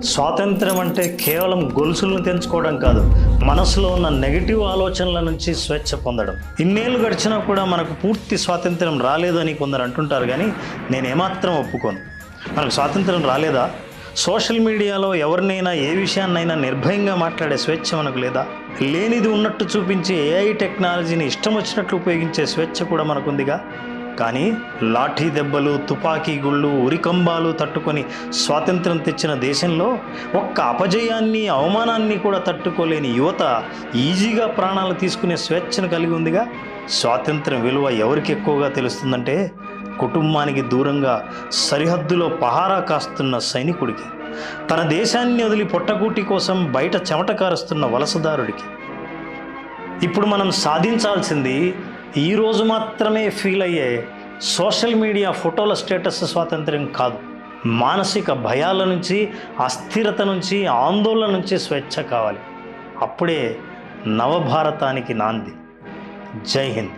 స్వాతంత్రం అంటే కేవలం గొలుసులను తెంచుకోవడం కాదు, మనసులో ఉన్న నెగిటివ్ ఆలోచనల నుంచి స్వేచ్ఛ పొందడం. ఇన్నేళ్ళు గడిచినా కూడా మనకు పూర్తి స్వాతంత్రం రాలేదని కొందరు అంటుంటారు, కానీ నేను ఏమాత్రం ఒప్పుకోను. మనకు స్వాతంత్రం రాలేదా? సోషల్ మీడియాలో ఎవరినైనా ఏ విషయాన్నైనా నిర్భయంగా మాట్లాడే స్వేచ్ఛ మనకు లేదా? లేనిది ఉన్నట్టు చూపించి ఏఐ టెక్నాలజీని ఇష్టం వచ్చినట్లు ఉపయోగించే స్వేచ్ఛ కూడా మనకుందిగా. కానీ లాఠీ దెబ్బలు, తుపాకీ గుళ్ళు, ఉరికంబాలు తట్టుకొని స్వాతంత్రం తెచ్చిన దేశంలో ఒక్క అపజయాన్ని, అవమానాన్ని కూడా తట్టుకోలేని యువత ఈజీగా ప్రాణాలు తీసుకునే స్వేచ్ఛను కలిగి ఉందిగా. స్వాతంత్రం విలువ ఎవరికి ఎక్కువగా తెలుస్తుందంటే కుటుంబానికి దూరంగా సరిహద్దులో పహారా కాస్తున్న సైనికుడికి, తన దేశాన్ని వదిలి పొట్టకూటి కోసం బయట చెమట కారుస్తున్న వలసదారుడికి. ఇప్పుడు మనం సాధించాల్సింది ఈరోజు మాత్రమే ఫీల్ అయ్యే సోషల్ మీడియా ఫోటోల స్టేటస్ స్వాతంత్ర్యం కాదు. మానసిక భయాల నుంచి, అస్థిరత నుంచి, ఆందోళన నుంచి స్వేచ్ఛ కావాలి. అప్పుడే నవభారతానికి నాంది. జై హింద్.